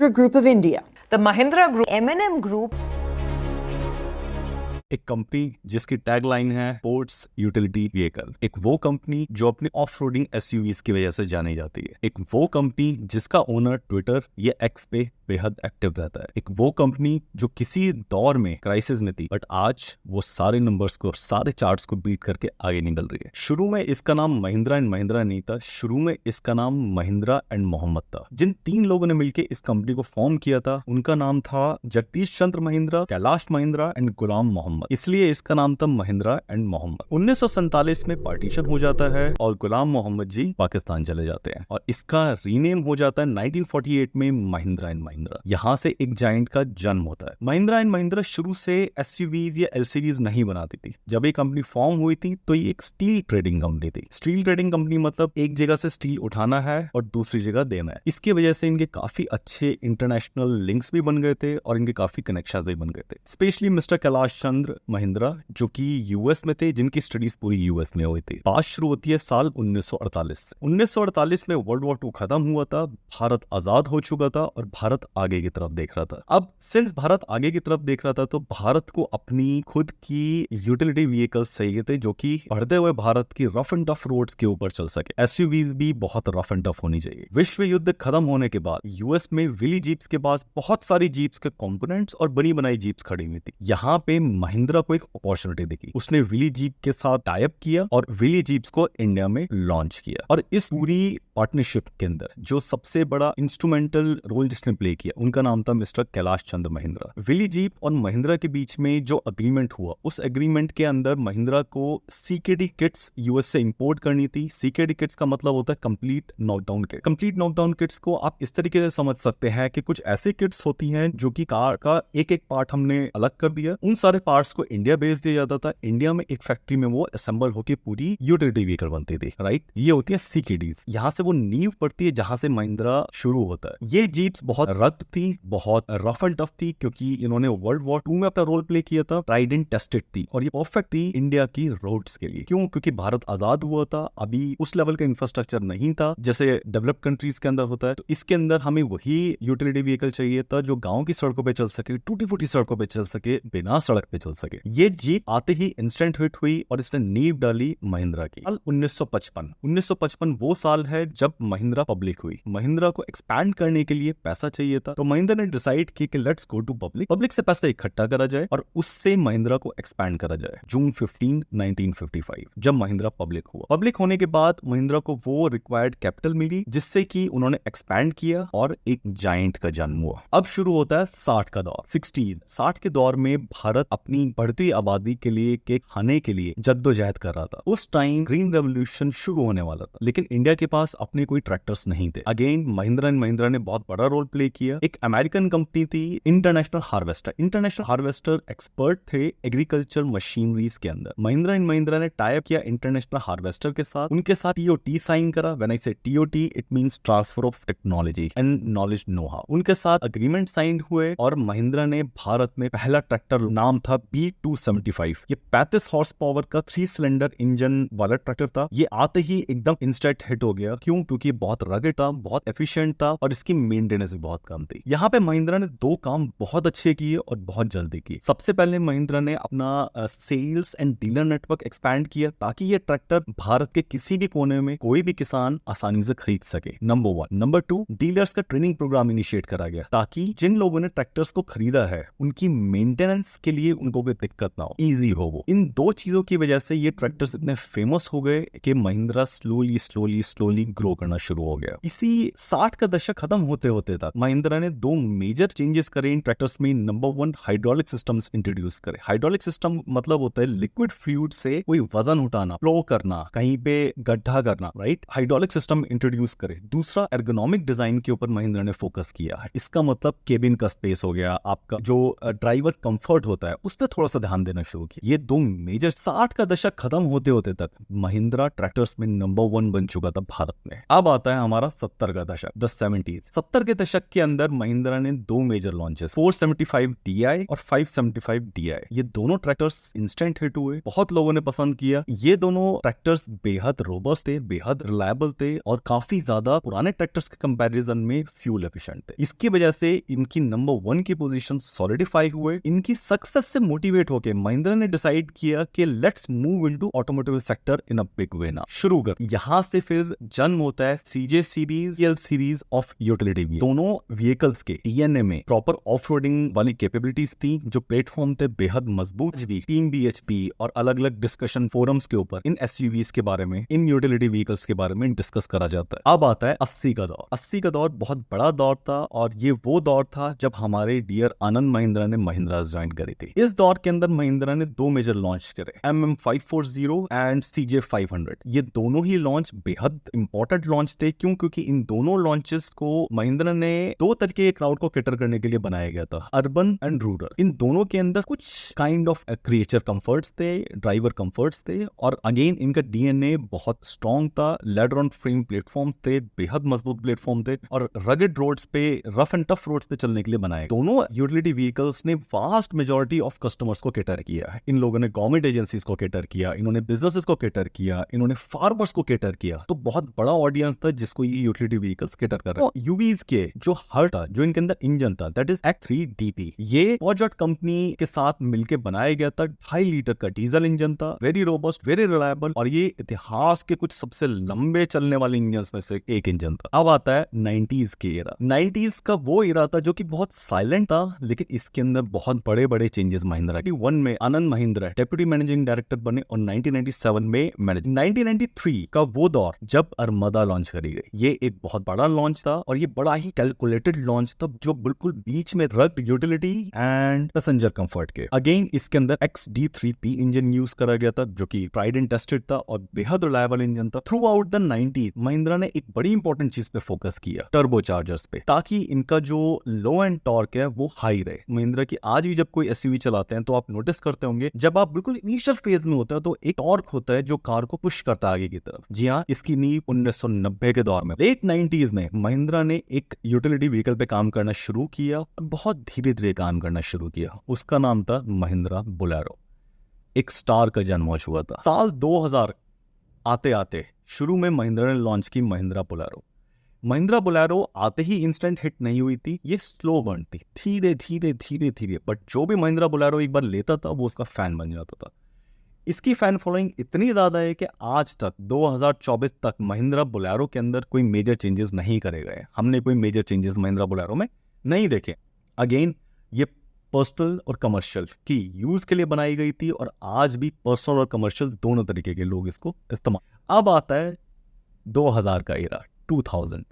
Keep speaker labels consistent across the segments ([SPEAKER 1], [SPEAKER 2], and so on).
[SPEAKER 1] Mahindra Group of India.
[SPEAKER 2] The Mahindra Group,
[SPEAKER 3] M&M Group,
[SPEAKER 4] एक company जिसकी tagline है sports utility vehicle, एक वो कंपनी जो अपनी ऑफ रोडिंग एसयूवीज की वजह से जानी जाती है, एक वो कंपनी जिसका ओनर ट्विटर या एक्स पे बेहद एक्टिव रहता है, एक वो कंपनी जो किसी दौर में क्राइसिस में थी बट आज वो सारे नंबर्स को, सारे चार्ट्स को बीट करके आगे निकल रही है। शुरू में इसका नाम महिंद्रा एंड महिंद्रा नहीं था, शुरू में इसका नाम महिंद्रा एंड मोहम्मद था। जिन तीन लोगों ने मिलकर इस कंपनी को फॉर्म किया था उनका नाम था जगदीश चंद्र महिंद्रा, कैलाश महिंद्रा एंड गुलाम मोहम्मद, इसलिए इसका नाम था महिंद्रा एंड मोहम्मद। 1947 में पार्टीशन हो जाता है और गुलाम मोहम्मद जी पाकिस्तान चले जाते हैं और इसका रीनेम हो जाता है 1948 में महिंद्रा एंड महिंद्रा। यहाँ से एक जायंट का जन्म होता है। महिंद्रा एंड महिंद्रा शुरू से एसयूवीज या एलसीवीज नहीं बनाती थी। जब ये कंपनी फॉर्म हुई थी तो ये एक स्टील ट्रेडिंग कंपनी थी। स्टील ट्रेडिंग कंपनी मतलब एक जगह से स्टील उठाना है और दूसरी जगह देना है। इसकी वजह से इनके काफी अच्छे इंटरनेशनल लिंक्स भी बन गए थे और इनके काफी कनेक्शन भी बन गए थे। स्पेशली मिस्टर कैलाश चंद्र महिंद्रा जो कि यूएस में थे, जिनकी स्टडीज पूरी यूएस में हुई थी। बात शुरू होती है साल 1948 से। 1948 में वर्ल्ड वॉर 2 खत्म हुआ था, भारत आजाद हो चुका था और भारत आगे की तरफ देख रहा था। अब सिंस भारत आगे की तरफ देख रहा था तो भारत को अपनी खुद की यूटिलिटी व्हीकल्स चाहिए थे जो कि बढ़ते हुए भारत की रफ एंड टफ रोड्स के ऊपर चल सके। एसयूवीज भी बहुत रफ एंड टफ होनी चाहिए। विश्व युद्ध खत्म होने के बाद यूएस में विली जीप्स के पास बहुत सारी जीप्स के कंपोनेंट्स और बनी बनाई जीप्स खड़ी हुई थी। यहाँ पे महिंद्रा को एक अपॉर्चुनिटी दिखी। उसने विली जीप के साथ टाई अप किया और विली जीप्स को इंडिया में लॉन्च किया। और इस पूरी पार्टनरशिप के अंदर जो सबसे बड़ा इंस्ट्रूमेंटल रोल जिसने प्ले किया उनका नाम था mister Kailash Chandra Mahindra. Willie jeep और महिंद्रा के बीच में जो अग्रीमेंट हुआ, उस एग्रीमेंट के अंदर महिंद्रा को सीकेडी किट्स यूएस से इंपोर्ट करनी थी। सीकेडी किट्स का मतलब होता है complete knockdown kit. Complete knockdown kits को आप इस तरीके से समझ सकते हैं कि कुछ ऐसी किट्स होती हैं जो कि कार का एक एक पार्ट हमने अलग कर दिया, उन सारे पार्ट्स को इंडिया भेज दिया जाता था। इंडिया में एक फैक्ट्री में वो असेंबल होकर पूरी यूटिलिटी व्हीकल बनती थी, राइट। ये होती है सीकेडीज। यहाँ से वो नींव पड़ती है जहां से महिंद्रा शुरू होता है। ये जीप्स बहुत रग्ड थी, बहुत रफ एंड टफ थी क्योंकि इन्होंने वर्ल्ड वॉर 2 में अपना रोल प्ले किया था। ट्राइड एंड टेस्टेड थी और ये परफेक्ट थी इंडिया की रोड्स के लिए। क्यों? क्योंकि भारत आजाद हुआ था, अभी उस लेवल का इंफ्रास्ट्रक्चर नहीं था जैसे डेवलप्ड कंट्रीज के अंदर होता है। तो इसके अंदर हमें वही यूटिलिटी व्हीकल चाहिए था जो गांव की सड़कों पे चल सके, टूटी फूटी सड़कों पे चल सके, बिना सड़क पे चल सके। ये जीप आते ही इंस्टेंट हिट हुई और इसने नींव डाली महिंद्रा की। साल 1955 वो साल है जब महिंद्रा पब्लिक हुई। महिंद्रा को एक्सपैंड करने के लिए पैसा चाहिए था तो महिंद्रा ने डिसाइड किया कि लेट्स गो टू पब्लिक से पैसा इकट्ठा करा जाए और उससे महिंद्रा को एक्सपैंड करा जाए। जून 15, 1955 जब महिंद्रा पब्लिक हुआ। पब्लिक होने के बाद महिंद्रा को वो रिक्वायर्ड कैपिटल मिली जिससे कि उन्होंने एक्सपैंड किया और एक जायंट का जन्म हुआ। अब शुरू होता है 60 का दौर, 60 के दौर में भारत अपनी बढ़ती आबादी के लिए केक खाने के लिए जद्दोजहद कर रहा था। उस टाइम ग्रीन रेवोल्यूशन शुरू होने वाला था लेकिन इंडिया के पास अपने कोई ट्रैक्टर्स नहीं थे। अगेन महिंद्रा एंड महिंद्रा ने बहुत बड़ा रोल प्ले किया। एक अमेरिकन कंपनी थी इंटरनेशनल हार्वेस्टर एक्सपर्ट थे एग्रीकल्चर मशीनरीज के अंदर। महिंद्रा एंड महिंद्रा ने टाई अप किया इंटरनेशनल हार्वेस्टर के साथ, उनके साथ टीओटी साइन करा। व्हेन आई से TOT it means transfer of technology and knowledge know how. उनके साथ अग्रीमेंट साइन हुए और महिंद्रा ने भारत में पहला ट्रैक्टर नाम था B275। ये 35 हॉर्स पावर का 3 सिलेंडर इंजन वाला ट्रैक्टर था। ये आते ही एकदम इंस्टेंट हिट हो गया। क्यों? क्योंकि बहुत रगड़ था, बहुत एफिशिएंट था और इसकी मेंटेनेंस भी बहुत कम थी। यहाँ पे महिंद्रा ने 2 काम बहुत अच्छे किए और बहुत जल्दी किए। सबसे पहले महिंद्रा ने अपना sales and dealer network expand किया ताकि ये ट्रैक्टर भारत के किसी भी कोने में कोई भी किसान आसानी से खरीद सके, नंबर 1। नंबर 2, डीलर्स का ट्रेनिंग प्रोग्राम इनिशिएट करा गया ताकि जिन लोगों ने ट्रैक्टर्स को खरीदा है उनकी मेंटेनेंस के लिए उनको कोई दिक्कत ना हो, इजी हो वो। इन 2 चीजों की वजह से ये ट्रैक्टर्स इतने फेमस हो गए कि महिंद्रा स्लोली ग्रो करना शुरू हो गया। इसी 60 का दशक खत्म होते होते तक महिंद्रा ने 2 मेजर चेंजेस करे इन ट्रैक्टर्स में। नंबर 1, हाइड्रोलिक सिस्टम्स इंट्रोड्यूस करे। हाइड्रोलिक सिस्टम मतलब होता है लिक्विड फ्लूइड से कोई वजन उठाना, फ्लो करना, कहीं पे गड्ढा करना, राइट। हाइड्रोलिक सिस्टम इंट्रोड्यूस करे। दूसरा, एर्गोनॉमिक डिजाइन के ऊपर महिंद्रा ने फोकस किया है। इसका मतलब केबिन का स्पेस हो गया, आपका जो ड्राइवर कंफर्ट होता है उस पर पे थोड़ा सा ध्यान देना शुरू किया। ये दो मेजर 60 का दशक खत्म होते होते तक महिंद्रा ट्रैक्टर्स में नंबर 1 बन चुका था भारत में। अब आता है हमारा 70 का दशक, द 70s। 70 के दशक के अंदर महिंद्रा ने दो मेजर लॉन्चेस 475 DI और 575 DI, ये दोनों ट्रैक्टर्स इंस्टेंट हिट हुए, बहुत लोगों ने पसंद किया। ये दोनों ट्रैक्टर्स बेहद रोबस्ट थे, बेहद रिलायबल थे और काफी ज्यादा पुराने ट्रैक्टर्स के कंपैरिजन में फ्यूल एफिशिएंट थे। इसकी वजह से इनकी नंबर 1 की पोजीशन सॉलिडिफाई हुए। इनकी सक्सेस से मोटिवेट होकर महिंद्रा ने डिसाइड किया कि let's move into automotive sector in a big way now. शुरू कर यहां से फिर जन्म होता है CJ series, EL series of utility vehicle. दोनों व्हीकल्स के DNA में प्रॉपर ऑफ-रोडिंग वाली कैपेबिलिटीज थी, जो प्लेटफॉर्म थे बेहद मजबूत भी। टीम BHP और अलग अलग डिस्कशन फोरम्स के ऊपर इन SUVs के बारे में, इन यूटिलिटी व्हीकल्स के बारे में डिस्कस करा जाता है। अब आता है 80 का दौर। 80 का दौर बहुत बड़ा दौर था और ये वो दौर था जब हमारे डियर आनंद महिंद्रा ने महिंद्रा ज्वाइन करी थी। इस दौर के अंदर महिंद्रा ने दो मेजर लॉन्च करे, MM540 एंड CJ500। ये दोनों ही लॉन्च बेहद इंपॉर्टेंट लॉन्च थे। क्यों? क्योंकि इन दोनों लॉन्चेस को महिंद्रा ने दो तरीके के क्राउड को कैटर करने के लिए बनाया गया था, अर्बन एंड रूरल। इन दोनों के अंदर कुछ काइंड ऑफ क्रिएचर कंफर्ट्स थे, ड्राइवर कंफर्ट्स थे और अगेन इनका DNA बहुत स्ट्रॉन्ग था। लेदर ऑन फ्रेम प्लेटफॉर्म थे, बेहद मजबूत प्लेटफॉर्म थे और रगेड रोड्स पे, रफ एंड टफ रोड्स पे चलने के लिए बनाए। दोनों यूटिलिटी व्हीकल्स ने वास्ट मेजॉरिटी ऑफ कस्टमर्स को कैटर किया है। इन लोगों ने गवर्नमेंट एजेंसीज को कैटर किया, इन्होंने बिजनेसेस को कैटर किया, इन्होंने फार्मर्स को कैटर किया। तो बहुत बड़ा ऑडियंस था जिसको ये यूटिलिटी व्हीकल्स कैटर कर रहे हैं। यूवीज के जो हर था, जो इनके अंदर इंजन था, दैट इज X3DP। ये Peugeot कंपनी के साथ मिलकर बनाया गया था। 2.5 लीटर का डीजल इंजन था, वेरी रोबस्ट, वेरी रिलायबल और ये इतिहास के कुछ सबसे लंबे चलने वाले इंजन में से एक इंजन था। अब आता है 90s के एरा। 90s का वो एरा था जो कि बहुत साइलेंट था, लेकिन इसके अंदर बहुत बड़े बड़े चेंजेस महिंद्रा की। 1 में Anand Mahindra deputy managing director बने और 1997 में मैनेजिंग। 1993 का वो दौर जब अरमदा लॉन्च करी गई। ये एक बहुत बड़ा लॉन्च था और ये बड़ा ही कैलकुलेटेड लॉन्च था, जो बिल्कुल बीच में रग यूटिलिटी एंड पैसेंजर कंफर्ट के। अगेन इसके अंदर XD3P इंजन यूज करा गया था, जो कि ट्राइड एंड टेस्टेड था और बेहद रिलायबल इंजन था। Through out the 90s Mahindra ने एक बड़ी इंपॉर्टेंट चीज पे फोकस किया, टर्बो चार्जर्स पे, ताकि इनका जो लो एंड टॉर्क है वो हाई रहे। महिंद्रा की आज भी जब कोई SUV चलाते हैं तो आप नोटिस करते होंगे, जब आप बिल्कुल इनिशियल फेज में होता है तो एक टॉर्क होता है जो कार को पुश करता है आगे की तरफ। जी हाँ, इसकी नींव 1990 के दौर में, लेट 90s में महिंद्रा ने एक यूटिलिटी व्हीकल पे काम करना शुरू किया और बहुत धीरे धीरे काम करना शुरू किया। उसका नाम था महिंद्रा बोलेरो। एक स्टार का जन्म हो चुका था। साल 2000 आते आते शुरू में महिंद्रा ने लॉन्च की महिंद्रा बोलेरो। महिंद्रा बोलेरो आते ही इंस्टेंट हिट नहीं हुई थी, ये स्लो बर्न थी, धीरे धीरे धीरे धीरे। बट जो भी महिंद्रा बोलेरो एक बार लेता था वो उसका फैन बन जाता था। इसकी फैन फॉलोइंग इतनी ज्यादा है कि आज तक 2024 तक महिंद्रा बोलेरो के अंदर कोई मेजर चेंजेस नहीं करे गए। हमने कोई मेजर चेंजेस महिंद्रा बोलेरो में नहीं देखे। अगेन ये पर्सनल और कमर्शियल की यूज के लिए बनाई गई थी और आज भी पर्सनल और कमर्शियल दोनों तरीके के लोग इसको इस्तेमाल। अब आता है 2000 का एरा, 2000।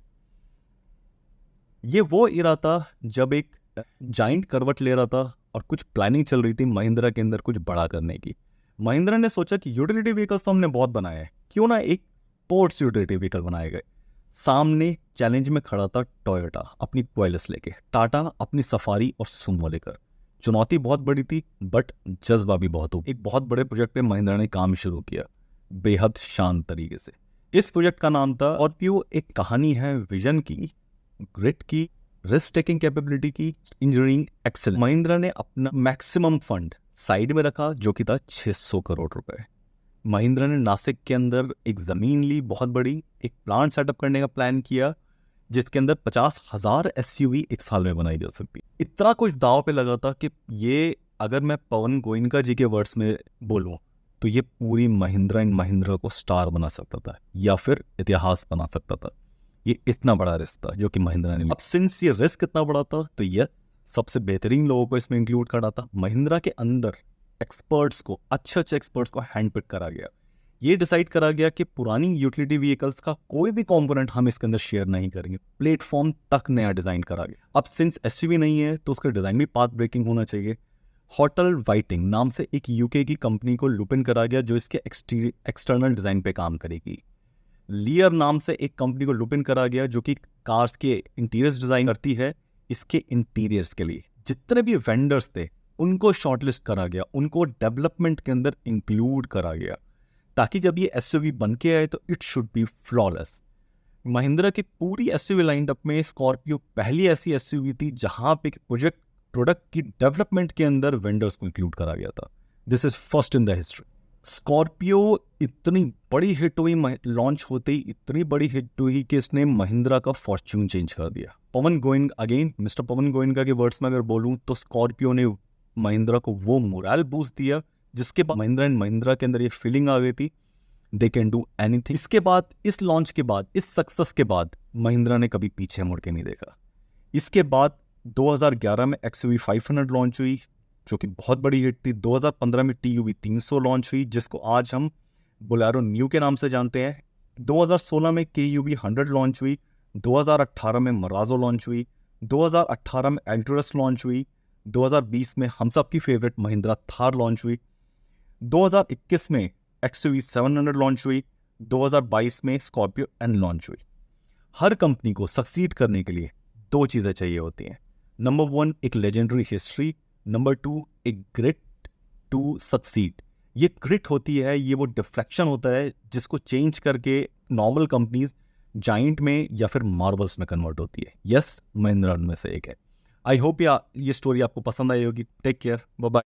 [SPEAKER 4] ये वो एरा था जब एक जाइंट करवट ले रहा था और कुछ प्लानिंग चल रही थी महिंद्रा के अंदर कुछ बड़ा करने की। महिंद्रा ने सोचा कि यूटिलिटी व्हीकल्स तो हमने बहुत बनाए हैं, क्यों ना एक स्पोर्ट्स यूटिलिटी व्हीकल बनाए गए। सामने चैलेंज में खड़ा था टोयोटा अपनी क्वालिस लेके, टाटा अपनी सफारी और सुमो लेकर। चुनौती बहुत बड़ी थी बट जज्बा भी बहुत हो। एक बहुत बड़े प्रोजेक्ट पे महिंद्रा ने काम शुरू किया बेहद शांत तरीके से। इस प्रोजेक्ट का नाम था स्कॉर्पियो। एक कहानी है विजन की, ग्रिट की, रिस्क टेकिंग कैपेबिलिटी की, इंजीनियरिंग एक्सेलेंस। महिंद्रा ने अपना मैक्सिमम फंड साइड में रखा जो कि था 600 करोड़ रुपए। महिंद्रा ने नासिक के अंदर एक जमीन ली बहुत बड़ी, एक प्लांट सेटअप करने का प्लान किया जिसके अंदर 50,000 SUV एक साल में बनाई जा सकती। इतना कुछ दाव पे लगा था कि ये, अगर मैं पवन गोयनका जी के वर्ड्स में बोलूं तो ये पूरी महिंद्रा एंड महिंद्रा को स्टार बना सकता था या फिर इतिहास बना सकता था। ये इतना बड़ा रिस्क था जो कि महिंद्रा ने। अब सिंस ये रिस्क इतना बड़ा था तो यस, सबसे बेहतरीन लोगों को इसमें इंक्लूड करा था। महिंद्रा के अंदर एक्सपर्ट्स को, अच्छे एक्सपर्ट्स को हैंड पिक करा गया। ये डिसाइड करा गया कि पुरानी यूटिलिटी व्हीकल्स का कोई भी कंपोनेंट हम इसके अंदर शेयर नहीं करेंगे। प्लेटफॉर्म तक नया डिजाइन करा गया। अब सिंस SUV नहीं है तो उसका डिजाइन भी पाथ ब्रेकिंग होना चाहिए। होटल वाइटिंग नाम से एक UK की कंपनी को लुपिन करा गया जो इसके एक्सटर्नल डिजाइन पे काम करेगी। लियर नाम से एक कंपनी को लुपिन करा गया जो कि कार्स के इंटीरियर्स डिजाइन करती है इसके इंटीरियर्स के लिए। जितने भी वेंडर्स थे उनको शॉर्टलिस्ट करा गया, उनको डेवलपमेंट के अंदर इंक्लूड करा गया, ताकि जब ये एसयूवी बन के आए तो it should be flawless. Mahindra की पूरी एसयूवी लाइनअप में स्कॉर्पियो पहली ऐसी एसयूवी थी जहां पे प्रोडक्ट की डेवलपमेंट के अंदर वेंडर्स को इंक्लूड करा गया था। This is first in the history. Scorpio इतनी बड़ी हिट हुई, लॉन्च होते ही इतनी बड़ी हिट हुई कि इसने महिंद्रा का फॉर्च्यून चेंज कर दिया। पवन गोयनका, अगेन मिस्टर पवन गोयनका के वर्ड्स में अगर बोलूं तो स्कॉर्पियो ने महिंद्रा को वो मोरल बूस्ट दिया जिसके बाद महिंद्रा एंड महिंद्रा के अंदर ये फीलिंग आ गई थी दे कैन डू एनीथिंग। इसके बाद, इस लॉन्च के बाद, इस सक्सेस के बाद महिंद्रा ने कभी पीछे मुड़ के नहीं देखा। इसके बाद 2011 में XUV 500 लॉन्च हुई जो कि बहुत बड़ी हिट थी। 2015 में TUV 300 लॉन्च हुई जिसको आज हम बोलेरो न्यू के नाम से जानते हैं। 2016 में KUV 100 लॉन्च हुई। 2018 में मराजो लॉन्च हुई। 2018 में एल्टुरस लॉन्च हुई। 2020 में हम सब की फेवरेट महिंद्रा थार लॉन्च हुई। 2021 में XUV 700 लॉन्च हुई। 2022 में स्कॉर्पियो एन लॉन्च हुई। हर कंपनी को सक्सीड करने के लिए दो चीज़ें चाहिए होती हैं। नंबर 1 एक लेजेंडरी हिस्ट्री, नंबर 2 एक ग्रिट टू सक्सीड। ये ग्रिट होती है, ये वो डिफ्लेक्शन होता है जिसको चेंज करके नॉर्मल कंपनीज जाइंट में या फिर मार्बल्स में कन्वर्ट होती है। यस, महिंद्रा उनमें से एक है। आई होप ये स्टोरी आपको पसंद आई होगी। Take care, bye bye.